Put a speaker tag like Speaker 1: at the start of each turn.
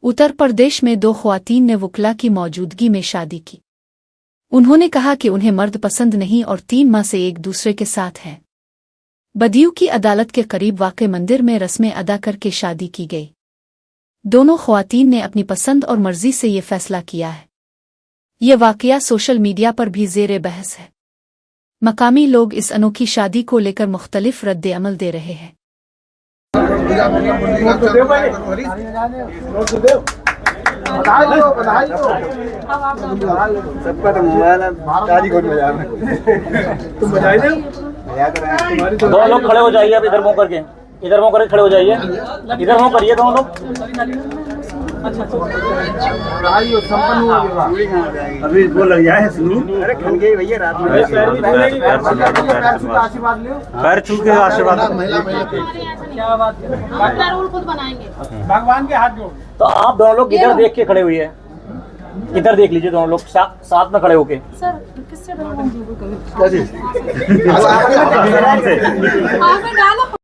Speaker 1: उत्तर प्रदेश में 2 ख्वातीन ने वकला की मौजूदगी में शादी की। उन्होंने कहा कि उन्हें मर्द पसंद नहीं और 3 माह से एक दूसरे के साथ हैं। बदियू की अदालत के करीब वाक़े मंदिर में रस्में अदा करके शादी की गई। दोनों ख्वातीन ने अपनी पसंद और मर्जी से ये फैसला किया है। ये वाक़या सोशल मीडिया पर भी ज़ेरे बहस है। मकामी लोग इस अनोखी शादी को लेकर मुख्तलिफ रद्द-ए-अमल दे रहे हैं।
Speaker 2: दो लोग खड़े हो जाइए, अब इधर मुंह करके खड़े हो जाइए, इधर मुंह करिए दोनों लोग।
Speaker 3: अभी वो लग जाए शुरू।
Speaker 4: अरे खन गई भैया रात में
Speaker 3: पैर छू के आशीर्वाद।
Speaker 4: क्या बात है, रूल खुद बनाएंगे, भगवान के हाथ जोड़।
Speaker 2: तो आप दोनों लोग इधर देख के खड़े हुए हैं, इधर देख लीजिए दोनों लोग साथ में खड़े होके।
Speaker 5: सर किससे